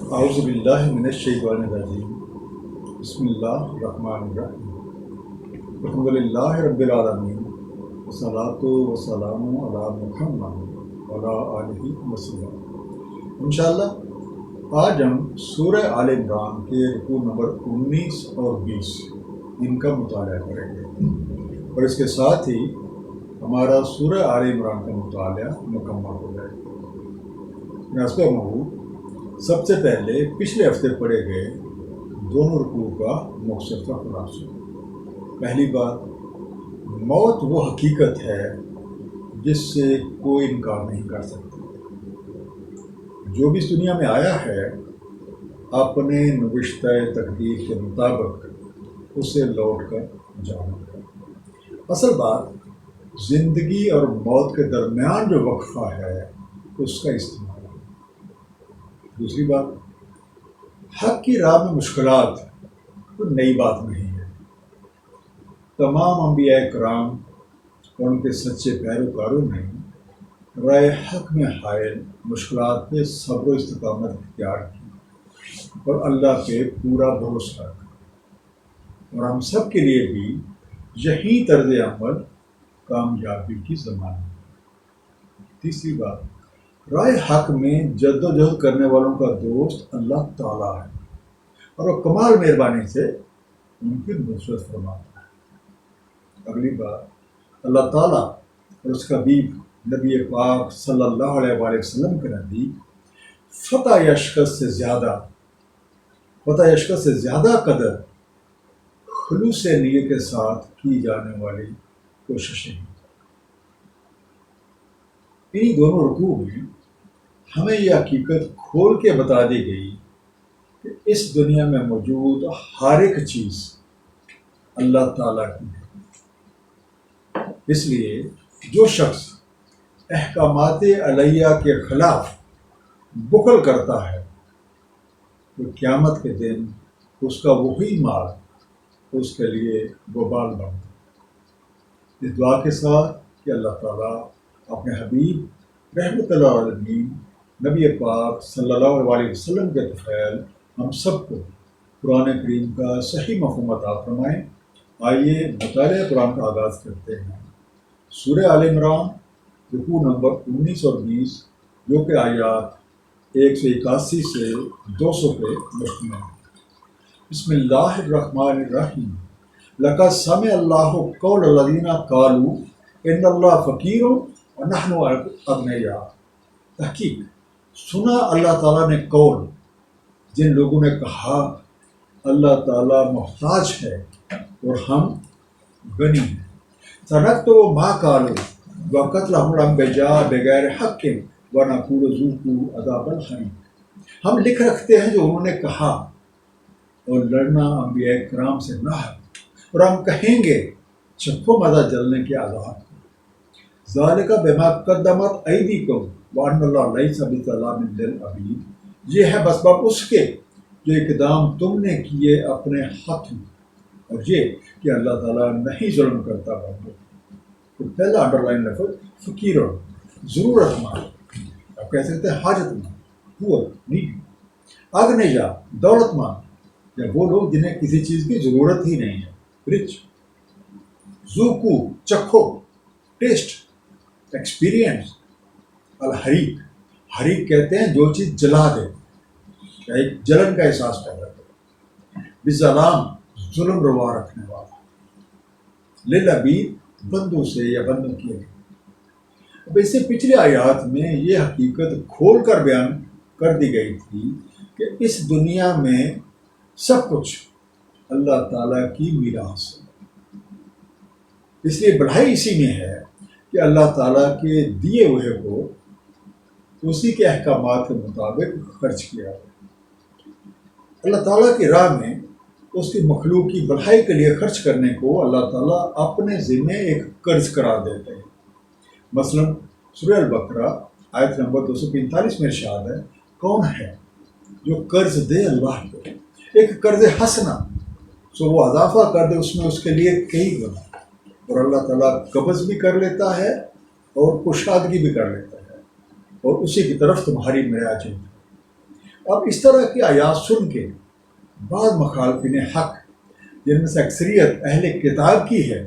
اعوذ باللہ من الشیطان الرجیم بسم اللہ الرحمن الرحیم الحمد للہ رب العالمین والصلاۃ والسلام علی محمد وعلی آلہ وسلم۔ انشاءاللہ آج ہم سورہ آل عمران کے رکوع نمبر 19 اور 20 ان کا مطالعہ کریں گے، اور اس کے ساتھ ہی ہمارا سورہ آل عمران کا مطالعہ مکمل ہو جائے گا۔ مناسبہ موضوع سب سے پہلے پچھلے ہفتے پڑھے گئے دونوں رکوع کا مختصر خلاصہ۔ پہلی بات، موت وہ حقیقت ہے جس سے کوئی انکار نہیں کر سکتا۔ جو بھی اس دنیا میں آیا ہے اپنے نوشتہ تقدیر کے مطابق اسے لوٹ کر جانا ہے۔ اصل بات زندگی اور موت کے درمیان جو وقفہ ہے اس کا استعمال۔ دوسری بات، حق کی راہ میں مشکلات کوئی نئی بات نہیں ہے۔ تمام انبیاء کرام اور ان کے سچے پیروکاروں نے رائے حق میں حائل مشکلات پہ صبر و استقامت اختیار کی اور اللہ پہ پورا بھروسہ رکھا، اور ہم سب کے لیے بھی یہی طرز عمل کامیابی کی ضمانت ہے۔ تیسری بات، رائے حق میں جد و جہد کرنے والوں کا دوست اللہ تعالیٰ ہے، اور وہ کمال مہربانی سے ان کی نصرت فرماتا ہے۔ اگلی بات، اللہ تعالیٰ اور اس کا حبیب نبی پاک صلی اللہ علیہ وآلہ وسلم کے نزدیک فتح یا شکست سے زیادہ قدر خلوص نیت کے ساتھ کی جانے والی کوششیں ہیں۔ انہی دونوں رکوع میں ہمیں یہ حقیقت کھول کے بتا دی گئی کہ اس دنیا میں موجود ہر ایک چیز اللہ تعالیٰ کی ہے۔ اس لیے جو شخص احکامات الہیہ کے خلاف بخل کرتا ہے تو قیامت کے دن اس کا وہی مال اس کے لیے وبال بنتا۔ اس دعا کے ساتھ کہ اللہ تعالیٰ اپنے حبیب رحمت اللہ علیہ نبی پاک صلی اللہ علیہ وسلم کے طفیل ہم سب کو قرآن کریم کا صحیح مفہوم عطا فرمائیں۔ آئیے مطالعہ قرآن کا آغاز کرتے ہیں۔ سورہ آل عمران رکوع نمبر 19 اور 20، جو کہ آیات 181 سے 200 پہ مشتمل ہے۔ بسم اللہ الرحمن الرحیم۔ لقد سمع اللہ قول الذین قالوا ان اللہ فقیر ونحن اغنیاء۔ تحقیق سنا اللہ تعالیٰ نے قول جن لوگوں نے کہا اللہ تعالیٰ محتاج ہے اور ہم غنی ہیں۔ سنکتب ما قالوا وقتلہم الانبیاء بغیر حق ونقول ذوقوا عذاب الحریق۔ ہم لکھ رکھتے ہیں جو انہوں نے کہا، اور لڑنا انبیاء کرام سے نہ ہے، اور ہم کہیں گے چکھو مزہ جلنے کے عذاب کو۔ ذالک بما قدمت ایدیکم وان اللہ لیس بظلام للعبید۔ یہ ہے بسبب اس کے جو اقدام تم نے کیے اپنے ہاتھوں، اور یہ کہ اللہ تعالیٰ نہیں ظلم کرتا بندوں۔ تو پہلا انڈر لائن لفظ فقیر، ضرورت مند، آپ کہہ سکتے ہیں حاجت مند، پور، نیڈی۔ اغنیا، دولت مند، یا وہ لوگ جنہیں کسی چیز کی ضرورت ہی نہیں ہے، رچ۔ ذوقو، چکھو، ٹیسٹ، ایکسپیرینس۔ الحریق، حریق کہتے ہیں جو چیز جلا دے یا ایک جلن کا احساس پیدا کرے۔ بظلام، ظلم روا رکھنے والا۔ للعبید، بندوں سے یا بندوں کے لیے۔ اب اس سے پچھلے آیات میں یہ حقیقت کھول کر بیان کر دی گئی تھی کہ اس دنیا میں سب کچھ اللہ تعالیٰ کی میراث ہے۔ اس لیے بڑائی اسی میں ہے کہ اللہ تعالیٰ کے دیے ہوئے کو اسی کے احکامات کے مطابق خرچ کیا ہے۔ اللہ تعالیٰ کی راہ میں اس کی مخلوق کی بھلائی کے لیے خرچ کرنے کو اللہ تعالیٰ اپنے ذمے ایک قرض قرار دیتے ہیں۔ مثلا سورہ البقرہ آیت نمبر 245 میں ارشاد ہے، کون ہے جو قرض دے اللہ کو، ایک قرض حسنہ، سو وہ اضافہ کر دے اس میں اس کے لیے کئی گنا، اور اللہ تعالیٰ قبض بھی کر لیتا ہے اور کشادگی بھی کر لیتا ہے، اور اسی کی طرف تمہاری میراج ہے۔ اب اس طرح کی آیات سن کے بعض مخالفین حق، جن میں سے اکثریت اہل کتاب کی ہے،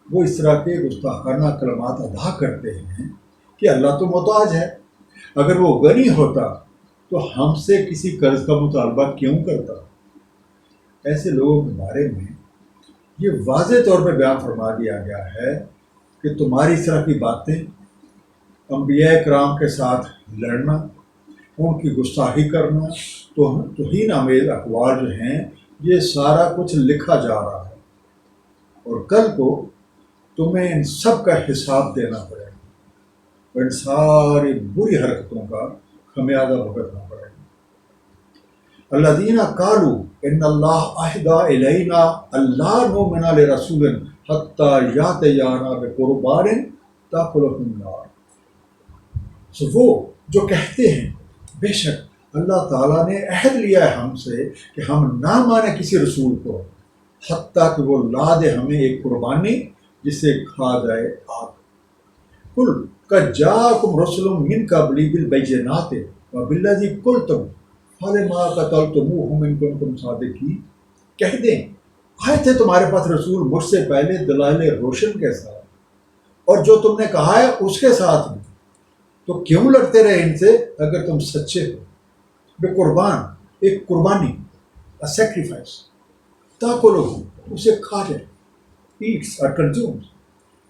وہ اس طرح کے گستاخانہ کلمات ادا کرتے ہیں کہ اللہ تو محتاج ہے، اگر وہ غنی ہوتا تو ہم سے کسی قرض کا مطالبہ کیوں کرتا۔ ایسے لوگوں کے بارے میں یہ واضح طور پہ بیان فرما دیا گیا ہے کہ تمہاری اس طرح کی باتیں، انبیاء کرام کے ساتھ لڑنا، ان کی گستاخی کرنا، توہین آمیز اقوال جو ہیں، یہ سارا کچھ لکھا جا رہا ہے، اور کل کو تمہیں ان سب کا حساب دینا پڑے گا، اور ان ساری بری حرکتوں کا خمیازہ بھگتنا پڑے گا۔ الذین قالوا ان اللہ عہدہ الینا اللہ نؤمن لرسول حتی یاتینا بقربان تاکلہ النار۔ سو وہ جو کہتے ہیں بے شک اللہ تعالیٰ نے عہد لیا ہے ہم سے کہ ہم نہ مانیں کسی رسول کو حتیٰ کہ وہ لا دے ہمیں ایک قربانی جسے کھا جائے آگ۔ قل قد جاءکم رسل من قبلی بالبینات وبالذی قلتم فلما قتلتموہم ان کنتم صادقین۔ کہہ دیں آئے تھے تمہارے پاس رسول مجھ سے پہلے دلائل روشن کے ساتھ، اور جو تم نے کہا ہے اس کے ساتھ بھی، تو کیوں لڑتے رہے ان سے اگر تم سچے ہو۔ بے قربان، ایک قربانی، سیکریفائس، تاکلو، اسے کھا جائے، ایٹس اور کنزیومز،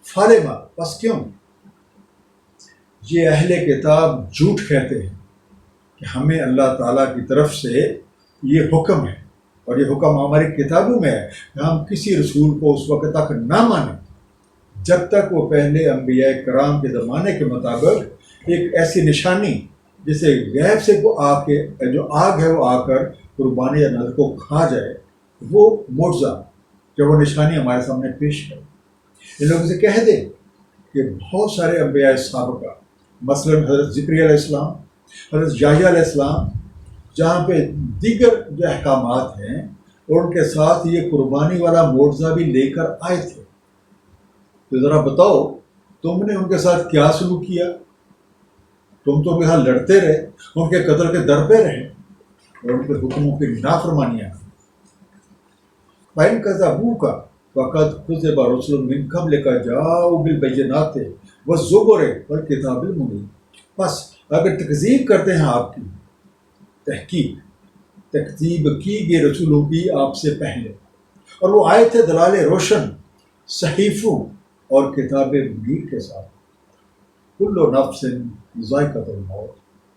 فالما، بس کیوں؟ یہ اہل کتاب جھوٹ کہتے ہیں کہ ہمیں اللہ تعالیٰ کی طرف سے یہ حکم ہے، اور یہ حکم ہماری کتابوں میں ہے کہ ہم کسی رسول کو اس وقت تک نہ مانیں جب تک وہ پہلے انبیاء کرام کے زمانے کے مطابق ایک ایسی نشانی جسے غیب سے وہ آ کے جو آگ ہے وہ آ کر قربانی یا نذر کو کھا جائے، وہ معجزہ جو وہ نشانی ہمارے سامنے پیش کرے۔ ان لوگوں سے کہہ دے کہ بہت سارے انبیاء سابقہ، مثلا حضرت زکریا علیہ السلام، حضرت یحییٰ علیہ السلام، جہاں پہ دیگر جو احکامات ہیں، اور ان کے ساتھ یہ قربانی والا معجزہ بھی لے کر آئے تھے، تو ذرا بتاؤ تم نے ان کے ساتھ کیا سلوک کیا؟ تم تو ان کے ساتھ لڑتے رہے، ان کے قتل کے در پہ رہے، اور ان کے حکموں کی نافرمانیاں کی۔ فَإِنْ كَذَّبُوكَ فَقَدْ كُذِّبَ رُسُلٌ مِّن قَبْلِكَ جَاءُوا بِالْبَيِّنَاتِ وَالزُّبُرِ وَالْكِتَابِ الْمُبِينِ۔ بس اگر تکذیب کرتے ہیں آپ کی تکذیب کی گئی رسولوں کی آپ سے پہلے، اور وہ آئے تھے دلائل روشن، صحیفوں اور کتاب منیر کے ساتھ۔ کل نفس ذائقۃ الموت،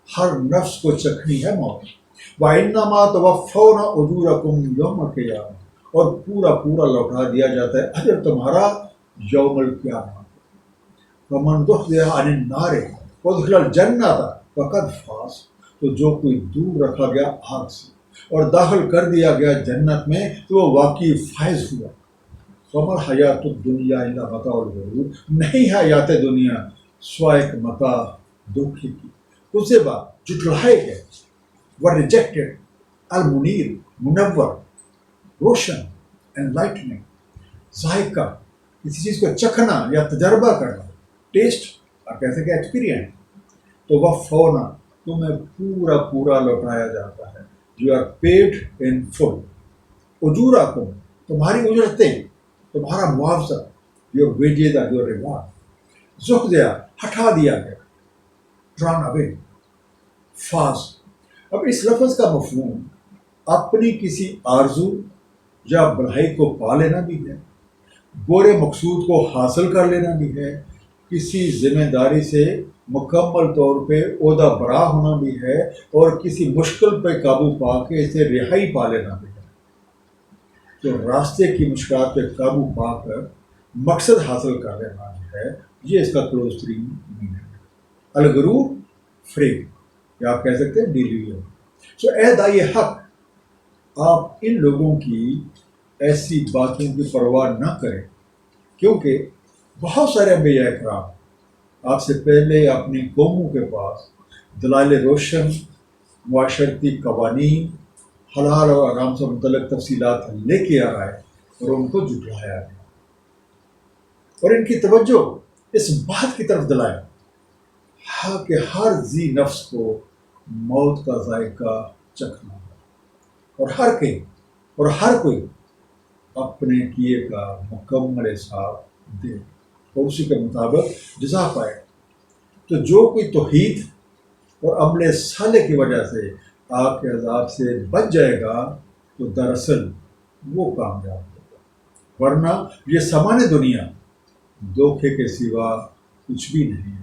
ہر نفس کو چکھنی ہے موت۔ وَإِنَّمَا تُوَفَّوْنَ أُجُورَكُمْ يَوْمَ الْقِيَامَةِ، اور پورا لوٹا دیا جاتا ہے اجر تمہارا یوم القیامہ۔ وَمَنْ زُحْزِحَ عَنِ النَّارِ وَأُدْخِلَ الْجَنَّةَ فَقَدْ فَازَ، تو جو کوئی دور رکھا گیا آگ سے اور داخل کر دیا گیا جنت میں تو وہ واقعی فائز ہوا۔ وَمَا الْحَيَاةُ الدُّنْيَا إِلَّا مَتَاعُ الْغُرُورِ، نہیں ہے حیات دنیا سوائے ایک متاع دھوکے کی۔ اسے بعد جھٹلائے گئے، ریجیکٹڈ، المنیر، منور، روشن، انلائٹننگ، ذائقہ، کسی چیز کو چکھنا یا تجربہ کرنا، ٹیسٹ، آپ کہہ سکتے ایکسپیرینس۔ تو وہ فونا، تمہیں پورا لوٹایا جاتا ہے۔ یو آر پیڈ ان فل۔ اجورکم، تمہاری اجرتیں، تمہارا معاوضہ، یور ویجز اور یور ریوارڈ۔ زحزح، ہٹا دیا گیا، ڈران اوے، فاز۔ اب اس لفظ کا مفہوم اپنی کسی آرزو یا بھلائی کو پا لینا بھی ہے، برے مقصود کو حاصل کر لینا بھی ہے، کسی ذمہ داری سے مکمل طور پہ عہدہ برا ہونا بھی ہے، اور کسی مشکل پہ قابو پا کے اسے رہائی پا لینا بھی ہے۔ تو راستے کی مشکلات پہ قابو پا کر مقصد حاصل کر لینا بھی ہے، یہ اس کا کلوز ترین میننگ ہے۔ الغرور، فریب، یا آپ کہہ سکتے ہیں ڈیلیور۔ سو اے دائی حق، آپ ان لوگوں کی ایسی باتوں کی پرواہ نہ کریں، کیونکہ بہت سارے انبیاء کرام آپ سے پہلے اپنی قوموں کے پاس دلائل روشن، معاشرتی قوانین، حلال اور حرام سے متعلق تفصیلات لے کے آ رہا ہے، اور ان کو جھٹلایا گیا، اور ان کی توجہ اس بات کی طرف دلائیں کہ ہر ذی نفس کو موت کا ذائقہ چکھنا اور ہر کوئی اپنے کیے کا مکمل حساب دے اور اسی کے مطابق جزا پائے۔ تو جو کوئی توحید اور عمل صالح کی وجہ سے آگ کے عذاب سے بچ جائے گا تو دراصل وہ کامیاب ہوگا، ورنہ یہ سامان دنیا دھوکے کے سوا کچھ بھی نہیں ہے۔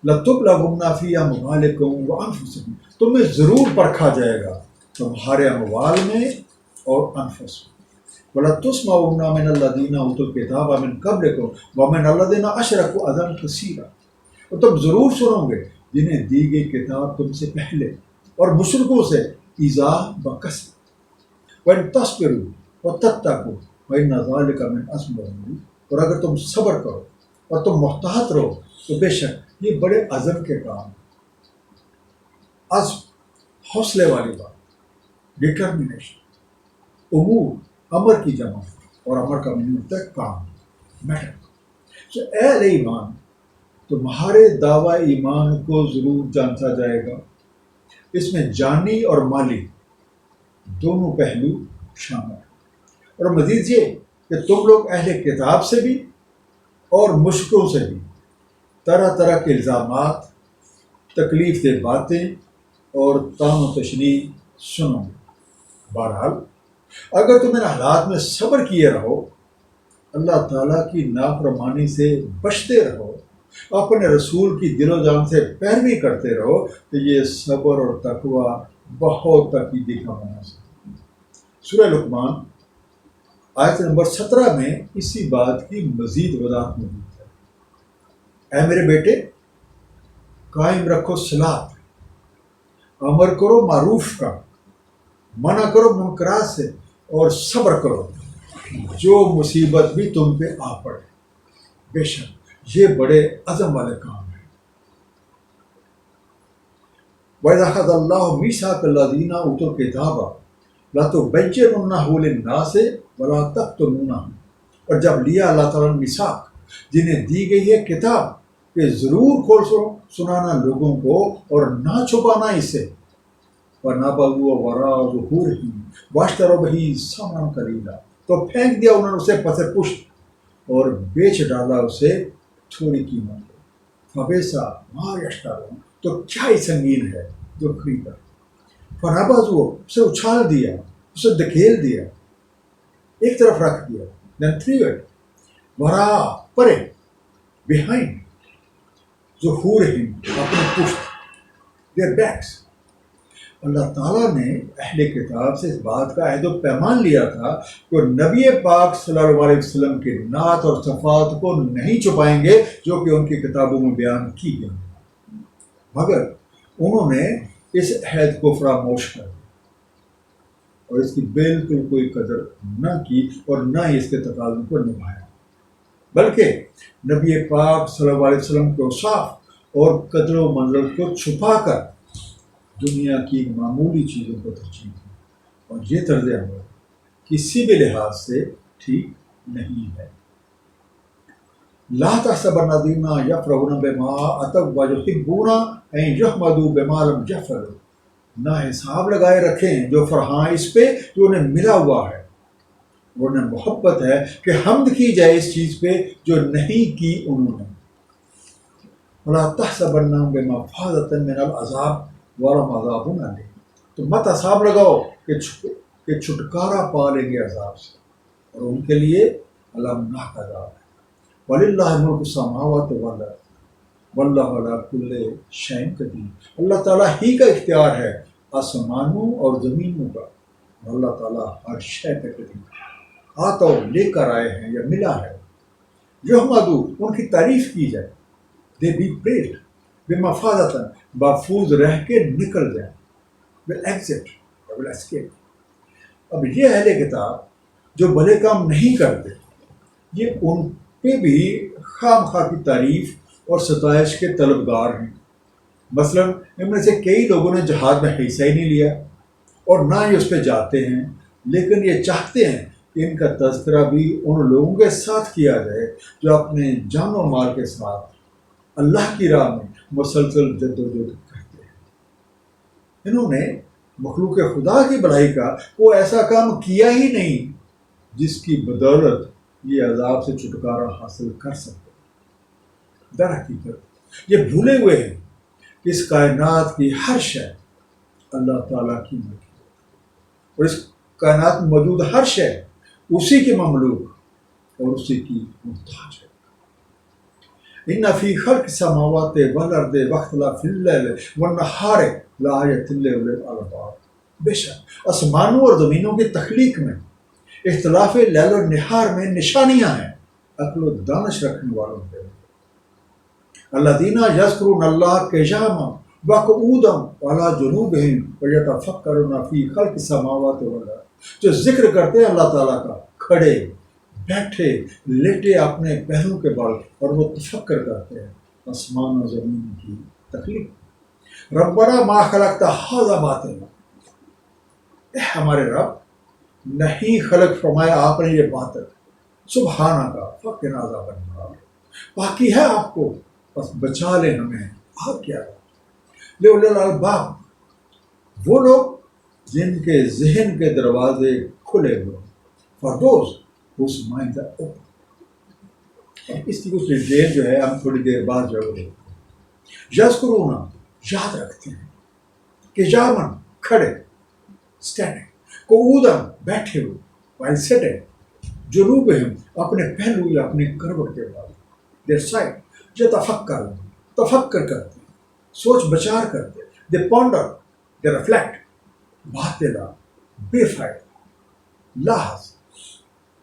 لَتُبْلَوُنَّ فِي أَمْوَالِكُمْ وَأَنفُسِكُمْ، تمہیں ضرور پرکھا جائے گا تمہارے اموال میں اور انفس میں۔ وَلَتُسْمَعُنَّ مِنَ الَّذِينَ أُوتُوا الْكِتَابَ مِنْ قَبْلِكُمْ وَمِنَ الَّذِينَ أَشْرَكُوا أَذًى كَثِيرًا، اور تم ضرور سنو گے جنہیں دی گئی کتاب تم سے پہلے اور مشرکوں سے ایذا بکثرت۔ وَإِن تَصْبِرُوا وَتَتَّقُوا فَإِنَّ ذَلِكَ مِنْ عَزْمِ الْأُمُورِ، اور اگر تم صبر کرو اور تم محتاط رہو تو بے شک یہ بڑے عزم کے کام ہیں۔ عزم، حوصلے والی بات، ڈٹرمنیشن۔ امور، امر کی جمع، اور امر کا معنی ہوتا ہے کام، میٹر۔ تو اے اہل ایمان، تمہارے دعوی ایمان کو ضرور جانچا جائے گا، اس میں جانی اور مالی دونوں پہلو شامل ہیں، اور مزید یہ کہ تم لوگ اہل کتاب سے بھی اور مشرکوں سے بھی طرح طرح کے الزامات، تکلیف دہ باتیں اور طعن و تشنیع سنو گے۔ بہرحال اگر تم ان حالات میں صبر کیے رہو، اللہ تعالیٰ کی نافرمانی سے بچتے رہو، اپنے رسول کی دل و جان سے پیروی کرتے رہو، تو یہ صبر اور تقوی بہت عقیدے کا مناظر ہے۔ سورہ لقمان آیت نمبر 17 میں اسی بات کی مزید وضاحت موجود ہے۔ اے میرے بیٹے، قائم رکھو صلاۃ، امر کرو معروف کا، منع کرو منکرات سے، اور صبر کرو جو مصیبت بھی تم پہ آ پڑے، بے شک یہ بڑے عزم والے کام ہیں۔ وَإِذَا أَخَذَ اللَّهُ مِيثَاقَ الَّذِينَ أُوتُوا الْكِتَابَ لَتُبَيِّنُنَّهُ لِلنَّاسِ وَلَا تَكْتُمُونَهُ، اور جب لیا اللہ تعالیٰ نے میثاق جنہیں دی گئی ہے کتاب کہ ضرور کھول سنانا لوگوں کو اور نہ چھپانا اسے، وَنَبَذُوهُ وَرَاءَ ظُهُورِهِمْ وَاشْتَرَوْا بِهِ ثَمَنًا قَلِيلًا، تو پھینک دیا انہوں نے اسے پس پشت اور بیچ ڈالا اسے تھوڑی قیمت پہ۔ فَبِئْسَ مَا يَشْتَرُونَ، تو کیا ہی سنگین ہے جو خریدا۔ فَنَبَذُوهُ، اسے اچھال دیا، اسے دھکیل دیا، ایک طرف رکھ دیا، then threw it، وراء، پرے، behind، ظہورہم، اپنے پشت، their backs۔ اللہ تعالیٰ نے اہل کتاب سے اس بات کا عہد و پیمان لیا تھا کہ وہ نبی پاک صلی اللہ علیہ وسلم کی نعت اور صفات کو نہیں چھپائیں گے جو کہ ان کی کتابوں میں بیان کی گئی، مگر انہوں نے اس عہد کو فراموش کر دیا اور اس کی بالکل کوئی قدر نہ کی اور نہ ہی اس کے تقاضوں کو نبھایا، بلکہ نبی پاک صلی اللہ علیہ وسلم کے اوصاف اور قدر و منزل کو چھپا کر دنیا کی معمولی چیزوں کو ترجیح دی، اور یہ طرز عمل کسی بھی لحاظ سے ٹھیک نہیں ہے۔ لا تحسبن الذین یفرحون بما أتوا ویحبون ان یحمدوا بما لم یفعلوا، نہ حساب لگائے رکھیں جو فرحاں اس پہ جو انہیں ملا ہوا ہے، اور انہیں محبت ہے کہ حمد کی جائے اس چیز پہ جو نہیں کی انہوں نے۔ ولا تحسبنهم بمفازة من العذاب ولهم عذاب أليم، تو مت حساب لگاؤ کہ چھٹکارا پا لیں گے عذاب سے، اور ان کے لیے المناک عذاب ہے۔ وَلِلَّهِ مُلْكُ السَّمَاوَاتِ وَالْأَرْضِ وَاللَّهُ عَلَىٰ كُلِّ شَيْءٍ قَدِيرٌ، اللہ تعالیٰ ہی کا اختیار ہے آسمانوں اور زمینوں کا، اور اللہ تعالیٰ ہر شے پہ قدیر ہے۔ آتا لے کر آئے ہیں یا ملا ہے، یحمدو، ان کی تعریف کی جائے، دے بی پریزڈ، بمفازتاً، محفوظ رہ کے نکل جائیں، will exit or will escape۔ اب یہ اہل کتاب جو بھلے کام نہیں کرتے، یہ ان پہ بھی خام خواہ کی تعریف اور ستائش کے طلبگار ہیں۔ مثلا ان میں سے کئی لوگوں نے جہاد میں حصہ ہی نہیں لیا اور نہ ہی اس پہ جاتے ہیں، لیکن یہ چاہتے ہیں کہ ان کا تذکرہ بھی ان لوگوں کے ساتھ کیا جائے جو اپنے جان و مال کے ساتھ اللہ کی راہ میں مسلسل جد و جہد کرتے ہیں۔ انہوں نے مخلوق خدا کی بھلائی کا وہ ایسا کام کیا ہی نہیں جس کی بدولت یہ عذاب سے چھٹکارا حاصل کر سکتے۔ در حقیقت یہ بھولے ہوئے ہیں کہ اس کائنات کی ہر شے اللہ تعالیٰ کی ملک ہے، اور اس کائنات میں موجود ہر شے اسی کے مملوک اور اسی کی محتاج ہے۔ ان فی خلق السماوات والارض واختلاف اللیل والنہار لآیات لأولی الالباب، بے شک آسمانوں اور زمینوں کی تخلیق میں، اختلاف لیل اور نہار میں نشانیاں ہیں عقل و دانش رکھنے والوں کے۔ الذین یذکرون اللہ قیاما وقعودا وعلی جنوبہم ویتفکرون فی خلق السماوات والارض، جو ذکر کرتے ہیں اللہ تعالیٰ کا کھڑے بیٹھے لیٹے اپنے پہلوں کے بل، اور وہ تفکر کرتے ہیں آسمان و زمین کی تخلیق۔ ربنا ما خلقت ھذا باطلا، اے ہمارے رب نہیں خلق فرمایا آپ نے یہ باطل، سبحانہ کا فقنا عذاب النار، باقی ہے آپ کو بس بچا لے ہمیں آپ کیا۔ لأولی الالباب، وہ لوگ جن کے ذہن کے دروازے کھلے ہوئے، for those whose minds are open۔ اس کی کچھ ڈیٹیل جو ہے ہم تھوڑی دیر بعد جو ہے یذکرون، یاد رکھتے ہیں، قیاماً کھڑے، اسٹینڈنگ، قعوداً بیٹھے ہوئے، while sitting، جنوبہم اپنے پہلو یا اپنے کروٹ کے بعد، their side، یتفکر، تفکر کرتے، سوچ بچار کرتے، they ponder، they reflect، باطلا، بے فائدہ، لاحظ،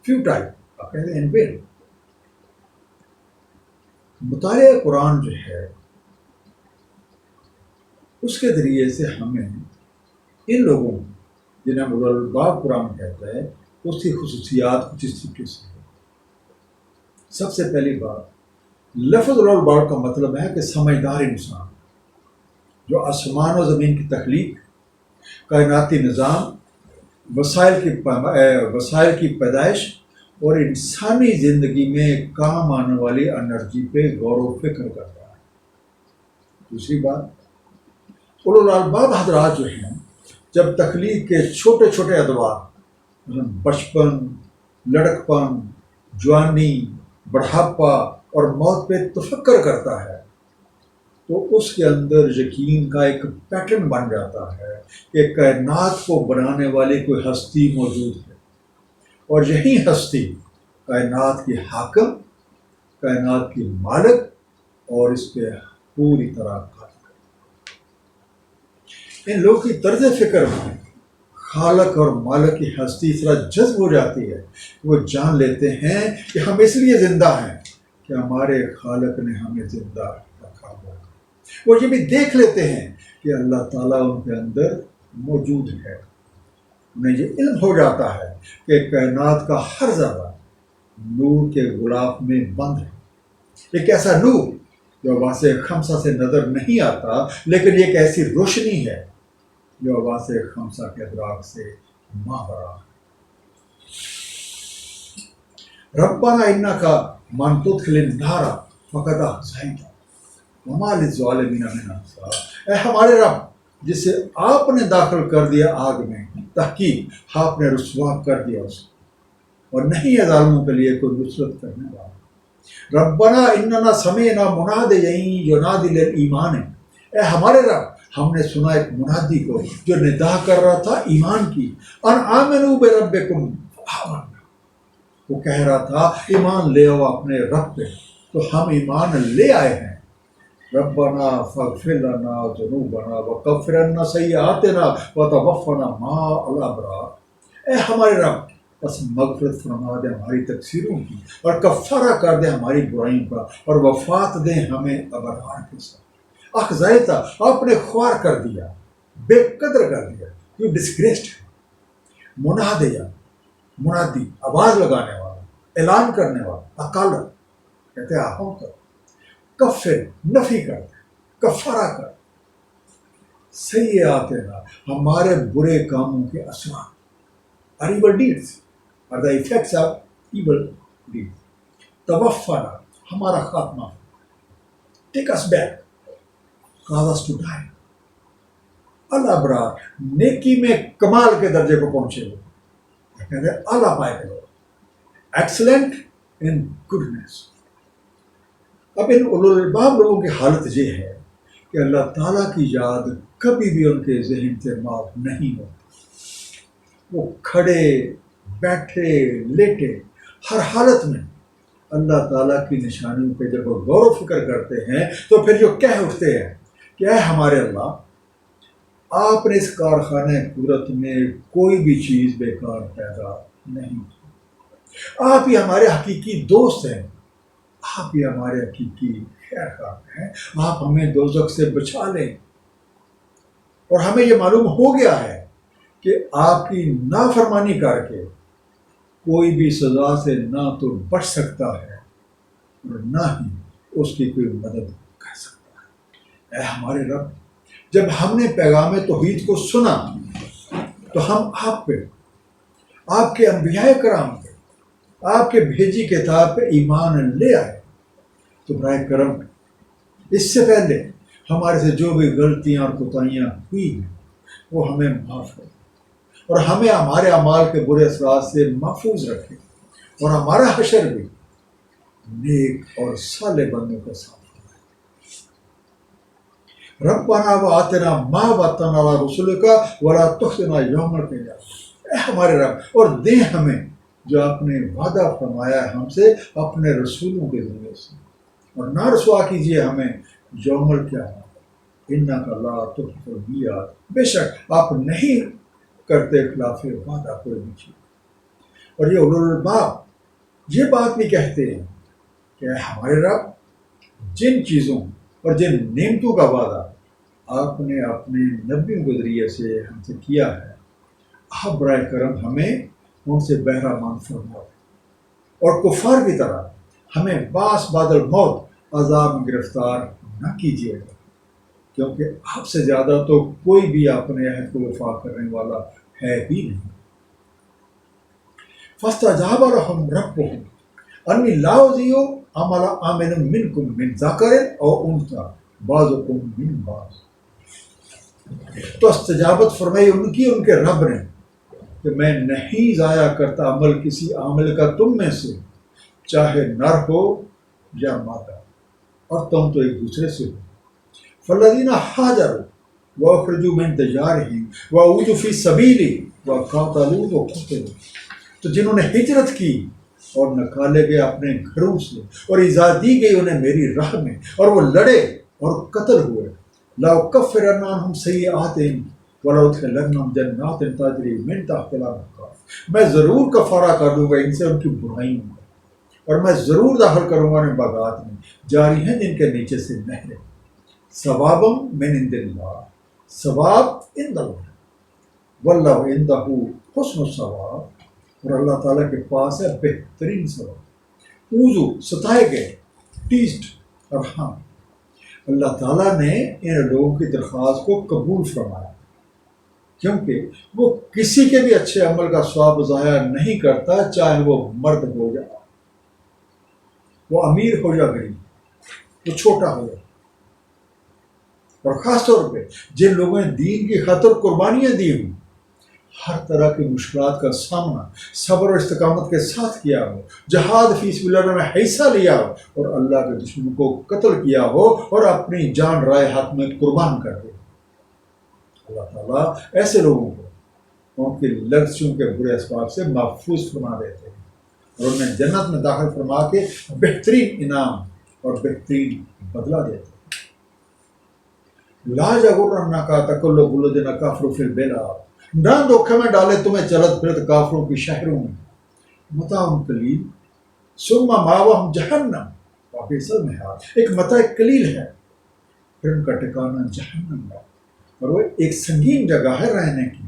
فیوٹائل، آپ کہتے ہیں انویل۔ مطالعہ قرآن جو ہے اس کے ذریعے سے ہمیں ان لوگوں جنہیں اولو الالباب قرآن کہتا ہے اس کی خصوصیات کچھ اس طریقے سے ہے۔ سب سے پہلی بات، لفظ اولو الالباب کا مطلب ہے کہ سمجھدار انسان جو آسمان و زمین کی تخلیق، کائناتی نظام، وسائل کی پیدائش اور انسانی زندگی میں کام آنے والی انرجی پہ غور و فکر کرتا ہے۔ دوسری بات، اولو الالباب حضرات جو ہیں جب تخلیق کے چھوٹے چھوٹے ادوار، بچپن، لڑکپن، جوانی، بڑھاپا اور موت پہ تفکر کرتا ہے تو اس کے اندر یقین کا ایک پیٹرن بن جاتا ہے کہ کائنات کو بنانے والی کوئی ہستی موجود ہے، اور یہی ہستی کائنات کی حاکم، کائنات کی مالک اور اس کے پوری طرح خالق ہے۔ ان لوگوں کی طرز فکر میں خالق اور مالک کی ہستی اس طرح جذب ہو جاتی ہے کہ وہ جان لیتے ہیں کہ ہم اس لیے زندہ ہیں کہ ہمارے خالق نے ہمیں زندہ رکھا ہوا ہے۔ وہ یہ بھی دیکھ لیتے ہیں کہ اللہ تعالیٰ ان کے اندر موجود ہے۔ انہیں یہ علم ہو جاتا ہے کہ کائنات کا ہر ذرہ نور کے غلاف میں بند ہے، ایک ایسا نور جو واسع خمسہ سے نظر نہیں آتا، لیکن یہ ایک ایسی روشنی ہے جو واسع خمسہ کے ادراک سے ماورا ہے۔ ربنا انکا من تدخل النار فقد اخزیتہ وما للظالمین من انصار، اے ہمارے رب جسے آپ نے داخل کر دیا آگ میں، تحقیق آپ نے رسوا کر دیا اسے، اور نہیں ہے ظالموں کے لیے کوئی نصرت کرنے والا۔ ربنا اننا سمعنا منادیا ینادی للایمان، اے ہمارے رب ہم نے سنا ایک منادی کو جو ندا کر رہا تھا ایمان کی، ان آمنوا بربکم فآمنا، وہ کہہ رہا تھا ایمان لے آؤ اپنے رب پہ، تو ہم ایمان لے آئے ہیں۔ ربنا فاغفر لنا ذنوبنا وکفر عنا سیئاتنا وتوفنا مع الابرار، اے ہمارے رب بس مغفرت فرما دے ہماری تقصیروں کی، اور کفارہ کر دے ہماری برائیوں کا، اور وفات دے ہمیں ابرار کے ساتھ۔ اخزیتہ، آپ نے خوار کر دیا، بے قدر کر دیا، یو ڈسگریسڈ ہے۔ منادیہ، منادی آواز لگانے والا، اعلان کرنے والا، اکالر کہتے ہیں آہوں کر، کفر نفی کر دے، کفارہ کر، سیئاتنا ہمارے برے کاموں کے اثرات، اور ایول ڈیڈس اور the effects of evil deeds, توفنا ہمارا خاتمہ، take us back, cause us to die، الابرار، نیکی میں کمال کے درجے کو پہنچے ہوئے، کہتے ہیں اعلیٰ پائے گئے، ایکسلنٹ ان گڈنس۔ اب ان اولو الالباب لوگوں کی حالت یہ ہے کہ اللہ تعالیٰ کی یاد کبھی بھی ان کے ذہن سے معاف نہیں ہوتی۔ وہ کھڑے بیٹھے لیٹے ہر حالت میں اللہ تعالیٰ کی نشانیوں پہ جب وہ غور و فکر کرتے ہیں تو پھر جو کہہ اٹھتے ہیں کہ اے ہمارے اللہ، آپ نے اس کارخانہ قدرت میں کوئی بھی چیز بیکار پیدا نہیں کی، آپ ہی ہمارے حقیقی دوست ہیں، آپ ہی ہمارے حقیقی خیر خواہ ہیں، آپ ہمیں دوزخ سے بچا لیں۔ اور ہمیں یہ معلوم ہو گیا ہے کہ آپ کی نافرمانی کر کے کوئی بھی سزا سے نہ تو بچ سکتا ہے اور نہ ہی اس کی کوئی مدد کر سکتا ہے۔ اے ہمارے رب، جب ہم نے پیغام توحید کو سنا تو ہم آپ پہ، آپ کے انبیاء کرام پہ، آپ کے بھیجی کتاب پہ ایمان لے آئے، تو برائے کرم اس سے پہلے ہمارے سے جو بھی غلطیاں اور کوتاہیاں ہوئی ہیں وہ ہمیں معاف کریں، اور ہمیں ہمارے اعمال کے برے اثرات سے محفوظ رکھیں، اور ہمارا حشر بھی نیک اور صالح بندوں کے ساتھ ربنا وآتنا ما وعدتنا علی رسلک ولا تخزنا یوم القیامہ۔ اے ہمارے رب، اور دیں ہمیں جو آپ نے وعدہ فرمایا ہے ہم سے اپنے رسولوں کے ذریعے سے، اور نہ رسوا کیجیے ہمیں یوم القیامہ۔ انک لا تخلف المیعاد، بے شک آپ نہیں کرتے خلاف وعدہ کوئی بھی چیز۔ اور یہ اولو الالباب یہ بات بھی کہتے ہیں کہ اے ہمارے رب، جن چیزوں اور جن نعمتوں کا وعدہ آپ نے اپنے نبیوں کے ذریعے سے ہم سے کیا ہے، آپ برائے کرم ہمیں ان سے بہرہ فرماؤ، اور کفار کی طرح ہمیں باس بعد الموت عذاب میں گرفتار نہ کیجیے گا، کیونکہ آپ سے زیادہ تو کوئی بھی اپنے عہد کو وفا کرنے والا ہے بھی نہیں۔ فاستجاب لهم ربهم انی لا اضیع عمل عامل منکم من ذکر او انثی بعضکم من بعض۔ تو استجابت فرمائی ان کی ان کے رب نے کہ میں نہیں ضائع کرتا عمل کسی عامل کا تم میں سے، چاہے نر ہو یا مادہ، اور تم تو ایک دوسرے سے ہو۔ فالذین ہاجروا واخرجوا من دیارہم واوذوا فی سبیلی وقاتلوا وقتلوا، تو جنہوں نے ہجرت کی اور نکالے گئے اپنے گھروں سے اور ایذا دی گئی انہیں میری راہ میں، اور وہ لڑے اور قتل ہوئے، لأکفرن عنہم سیئاتہم ولأدخلنہم جنات تجری من تحتہا الانہار، میں ضرور کفارہ کر دوں گا ان سے ان کی برائیوں کا، اور میں ضرور داخل کروں گا ان باغات میں جاری ہیں جن کے نیچے سے نہریں، ثوابم من عند اللہ، ثواب عند اللہ، واللہ عندہ حسن الثواب، اور اللہ تعالیٰ کے پاس ہے بہترین ثواب۔ اوزو ستائے گئے، ٹیسٹ، اور ہاں اللہ تعالیٰ نے ان لوگوں کی درخواست کو قبول فرمایا، کیونکہ وہ کسی کے بھی اچھے عمل کا ثواب ضائع نہیں کرتا، چاہے وہ مرد ہو یا وہ امیر ہو یا غریب، وہ چھوٹا ہو یا، اور خاص طور پہ جن لوگوں نے دین کی خاطر قربانیاں دی ہوں، ہر طرح کی مشکلات کا سامنا صبر اور استقامت کے ساتھ کیا ہو، جہاد فی سبیل اللہ میں حصہ لیا ہو، اور اللہ کے دشمنوں کو قتل کیا ہو اور اپنی جان رائے حق میں قربان کر دے، اللہ تعالیٰ ایسے لوگوں کو ان کی لغزشوں کے برے اسباب سے محفوظ فرما دیتے ہیں، اور انہیں جنت میں داخل فرما کے بہترین انعام اور بہترین بدلہ دیتے ہیں۔ لا یغرنک تقلب الذین کفروا فی البلاد، نہ دھوکے میں ڈالے تمہیں چلت پھرت کافروں کی شہروں میں، متاع قلیل ثم مأواہم جہنم وبئس المہاد، ایک متاع قلیل ہے پھر ان کا ٹھکانہ جہنم ہے، اور وہ ایک سنگین جگہ ہے رہنے کی۔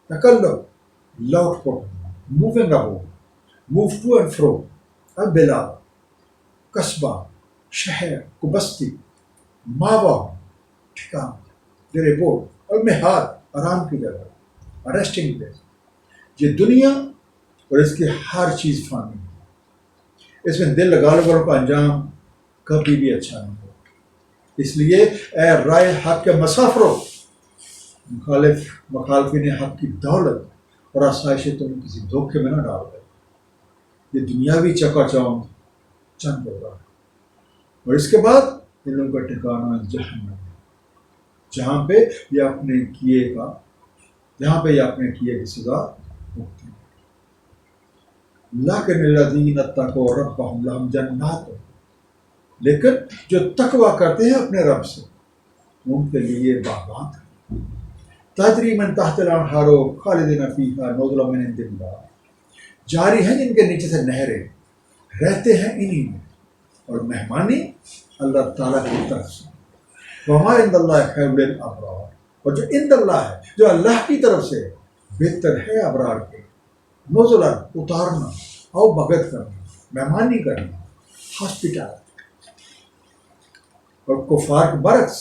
تقلب لوٹ پٹ، moving about, move to and fro, البلاد قصبہ، شہر کو بستی، ماوا ٹھکان، دیر بورڈ، المہاد آرام کی جگہ، ریسٹنگ پلیس۔ یہ دنیا اور اس کی ہر چیز فانی ہے، اس میں دل لگا لے والوں کا انجام کبھی بھی اچھا نہیں ہو۔ اس لیے اے رائے حق کے مسافروں، مخالفین حق کی دولت اور آسائشیں تمہیں کسی دھوکے میں نہ ڈال دے. یہ دنیاوی چکا چوند چند ہوگا اور اس کے بعد ان لوگوں کا ٹھکانہ جہنم ہے، جہاں پہ یہ اپنے کیے کی سزا بھگتیں گے. لیکن الذین اتقوا ربہم لہم جنات، لیکن جو تقوی کرتے ہیں اپنے رب سے ان کے لیے باغات ہیں، تجری من تحت الانہار خالدین فیہا نزلا من عند اللہ، جاری ہیں جن کے نیچے سے نہریں، رہتے ہیں انہی میں، اور مہمانی اللہ تعالیٰ کی طرف سے. وما عند اللہ خیر للابرار، اور جو عند اللہ ہے، جو اللہ کی طرف سے بہتر ہے ابرار کے. نزلا اتارنا، او بھگت کرنا، مہمانی کرنا، ہاسپٹل. اور کفار کے برعکس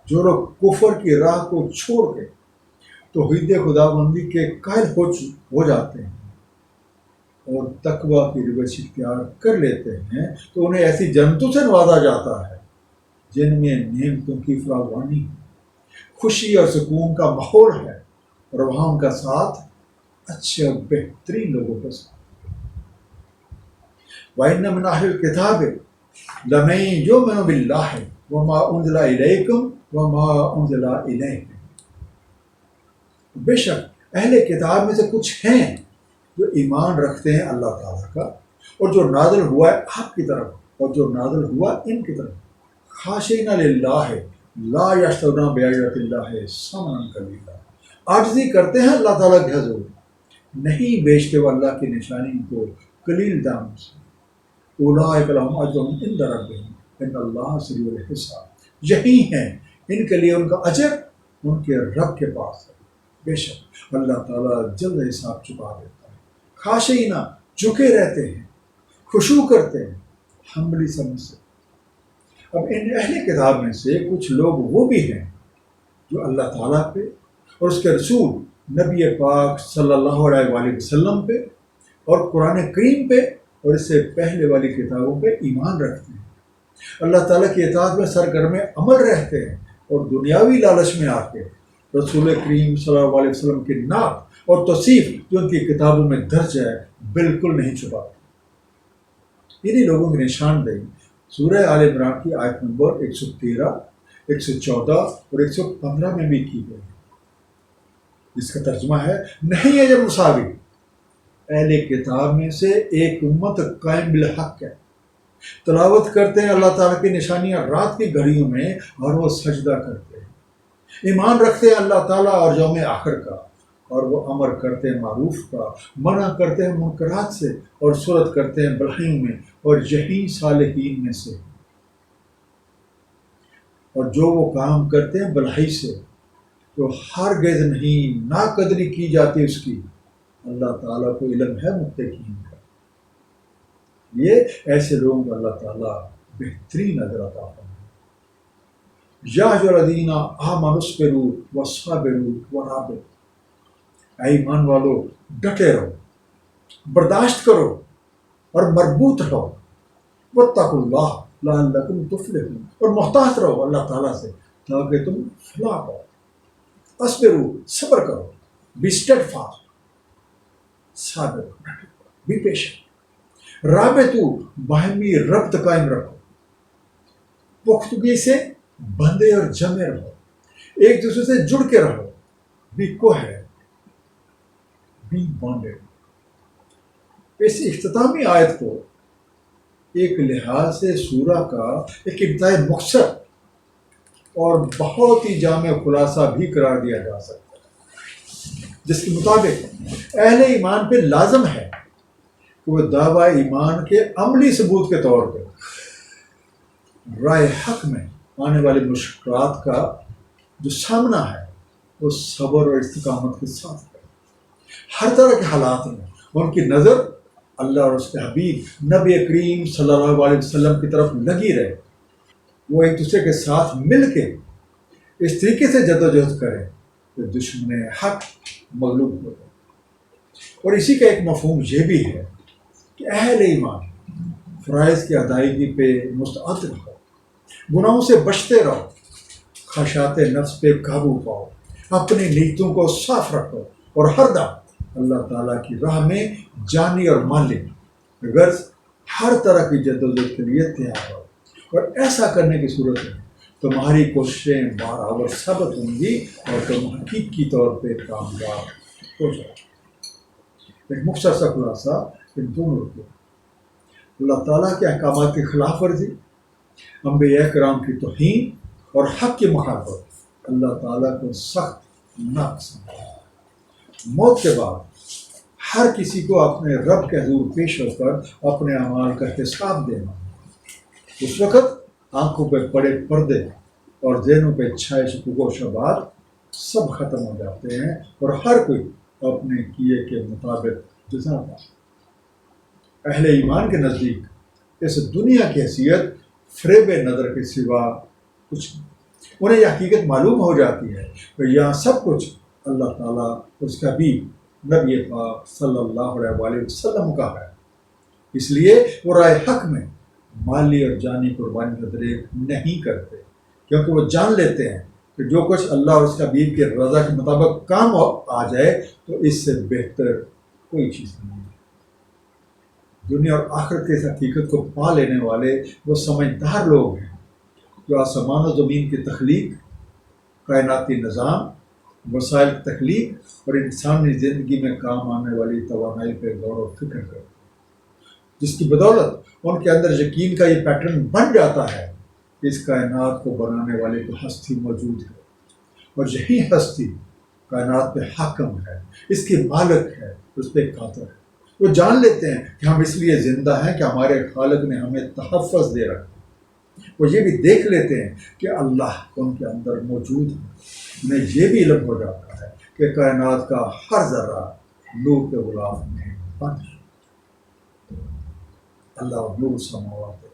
جو لوگ کفر کی راہ کو چھوڑ کے توحید خدا بندی کے قائل ہو جاتے ہیں اور تقوی کی روش اختیار کر لیتے ہیں تو انہیں ایسی جنتوں سے نوازا جاتا ہے جن میں نعمتوں کی فراوانی ہے، خوشی اور سکون کا ماحول ہے، اور وہاں ان کا ساتھ اچھے اور بہترین لوگوں کے ساتھ. وَإِنَّ مِنْ أَهْلِ الْكِتَابِ لَمَن يُؤْمِنُ بِاللَّهِ وَمَا أُنزِلَ إِلَيْكُمْ وَمَا أُنزِلَ إِلَيْهِمْ. بے شک اہل کتاب میں سے کچھ ہیں جو ایمان رکھتے ہیں اللہ تعالیٰ کا اور جو نازل ہوا ہے آپ کی طرف اور جو نازل ہوا ان کی طرف. خاشعین للہ لا یشترون بآیات اللہ ثمنا قلیلا، عاجزی کرتے ہیں اللہ تعالیٰ کے حضور، نہیں بیچتے وہ اللہ کی نشانی کو قلیل دام سے. اولئک لہم اجرہم عند ربہم ان اللہ سریع الحساب، یہی ہیں ان کے لیے ان کا اجر ان کے رب کے پاس ہے، بے شک اللہ تعالیٰ جلد حساب چکا دیتا ہے. خاشعینہ جھکے رہتے ہیں، خشوع کرتے ہیں، ہمبلی سمجھ سے. اب ان اہل کتاب میں سے کچھ لوگ وہ بھی ہیں جو اللہ تعالیٰ پہ اور اس کے رسول نبی پاک صلی اللہ علیہ وآلہ وسلم پہ اور قرآن کریم پہ اور اس سے پہلے والی کتابوں پہ ایمان رکھتے ہیں، اللہ تعالیٰ کی اطاعت میں سرگرم عمل رہتے ہیں اور دنیاوی لالچ میں آ کے رسول کریم صلی اللہ علیہ وسلم کی نعت اور توصیف جو ان کی کتابوں میں درج ہے بالکل نہیں چھپاتے. انہی لوگوں کی نشاندہی سورہ آل عمران کی آیت نمبر 113، 114 اور 115 میں بھی کی گئی، جس کا ترجمہ ہے نہیں ہے جب مساوی، اہل کتاب میں سے ایک امت قائم بالحق ہے، تلاوت کرتے ہیں اللہ تعالیٰ کی نشانیاں رات کی گھڑیوں میں اور وہ سجدہ کرتے ہیں، ایمان رکھتے ہیں اللہ تعالیٰ اور یوم آخر کا، اور وہ امر کرتے ہیں معروف کا، منع کرتے ہیں منکرات سے، اور صورت کرتے ہیں بھلائیوں میں، اور یہی صالحین میں سے. اور جو وہ کام کرتے ہیں بھلائی سے تو ہرگز نہیں ناقدری کی جاتی اس کی، اللہ تعالیٰ کو علم ہے متقین کا. یہ ایسے لوگوں کو اللہ تعالیٰ بہترین اجر عطا فرمائے. یا ایھا الذین آمنوا اصبروا وصابروا ورابطوا، اے ایمان والو ڈٹے رہو، برداشت کرو اور مربوط رہو. واتقوا اللہ لعلکم تفلحون، اور محتاط رہو اللہ تعالیٰ سے تاکہ تم فلاح پاؤ. اصبروا، صبر کرو، بی اسٹیڈفاسٹ، صابر، بی پیشنٹ. رابطو، باہمی ربط قائم رکھو، پختگی سے بندھے اور جمے رہو، ایک دوسرے سے جڑ کے رہو. Be coherent, be bonded. اس اختتامی آیت کو ایک لحاظ سے سورہ کا ایک ابتدائی مقصد اور بہت ہی جامع خلاصہ بھی قرار دیا جا سکتا ہے، جس کے مطابق اہل ایمان پہ لازم ہے کہ وہ دعویٰ ایمان کے عملی ثبوت کے طور پہ رائے حق میں آنے والی مشکلات کا جو سامنا ہے وہ صبر اور استقامت کے ساتھ کرے. ہر طرح کے حالات میں ان کی نظر اللہ اور اس کے حبیب نبی کریم صلی اللہ علیہ وسلم کی طرف لگی رہے. وہ ایک دوسرے کے ساتھ مل کے اس طریقے سے جدوجہد کرے کہ دشمن حق مغلوب ہو جائے. اور اسی کا ایک مفہوم یہ بھی ہے کہ اہل ایمان فرائض کی ادائیگی پہ مستعد رہو، گناہوں سے بچتے رہو، خواہشات نفس پہ قابو پاؤ، اپنی نیتوں کو صاف رکھو اور ہر دم اللہ تعالیٰ کی راہ میں جانی اور مالی غرض ہر طرح کی جدوجہد کے لیے تیار ہو، اور ایسا کرنے کی صورت میں تمہاری کوششیں برابر ثابت ہوں گی اور تم حقیقی طور پہ کامیاب ہو جاؤ۔ ایک مختصر سا خلاصہ ان دونوں رکوع، اللہ تعالیٰ کے احکامات کی خلاف ورزی، انبیاء کرام کی توہین اور حق کی مخالفت اللہ تعالیٰ کو سخت ناپسند ہے۔ موت کے بعد ہر کسی کو اپنے رب کے حضور پیش ہو کر اپنے اعمال کا حساب دینا ہے۔ اس وقت آنکھوں پہ پڑے پردے اور ذہنوں پہ چھائے شکوک و شبہات سب ختم ہو جاتے ہیں اور ہر کوئی اپنے کیے کے مطابق جزا پاتا ہے۔ اہل ایمان کے نزدیک اس دنیا کی حیثیت فریب نظر کے سوا کچھ نہیں۔ انہیں یہ حقیقت معلوم ہو جاتی ہے کہ یہاں سب کچھ اللہ تعالیٰ اس کا بھی نبی پاک صلی اللہ علیہ وآلہ وسلم کا ہے، اس لیے وہ رائے حق میں مالی اور جانی قربانی کا دریغ نہیں کرتے، کیونکہ وہ جان لیتے ہیں کہ جو کچھ اللہ اور اس کا حبیب کی رضا کے مطابق کام آ جائے تو اس سے بہتر کوئی چیز نہیں ہے۔ دنیا اور آخرت کی اس حقیقت کو پا لینے والے وہ سمجھدار لوگ ہیں جو آسمان و زمین کی تخلیق، کائناتی نظام، وسائل کی تخلیق اور انسانی زندگی میں کام آنے والی توانائی پہ غور و فکر کرتے ہیں، جس کی بدولت ان کے اندر یقین کا یہ پیٹرن بن جاتا ہے کہ اس کائنات کو بنانے والے کو ہستی موجود ہے اور یہی ہستی کائنات پہ حاکم ہے، اس کی مالک ہے، اس پہ قادر ہے۔ وہ جان لیتے ہیں کہ ہم اس لیے زندہ ہیں کہ ہمارے خالق نے ہمیں تحفظ دے رکھا۔ وہ یہ بھی دیکھ لیتے ہیں کہ اللہ ان کے اندر موجود ہے۔ انہیں یہ بھی علم ہو جاتا ہے کہ کائنات کا ہر ذرہ نور کے غلاف میں بند ہے۔ اللہ نور سماوات ہے،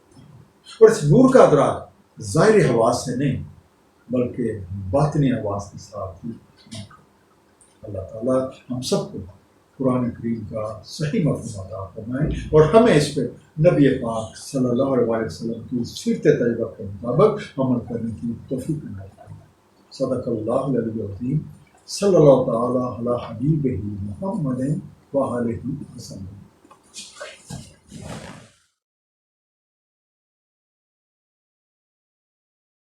اور اس نور کا ادراک ظاہری حواس سے نہیں بلکہ باطنی حواس کے ساتھ ہی۔ اللہ تعالیٰ ہم سب کو قرآن کریم کا صحیح مفہوم عطا فرمائے اور ہمیں اس پہ نبی پاک صلی اللہ علیہ وسلم کی سیرت طیبہ کے مطابق عمل کرنے کی توفیق عنایت فرمائے۔ صدق اللہ العلی العظیم، صلی اللہ تعالیٰ علی حبیبہ محمد و آلہ وسلم۔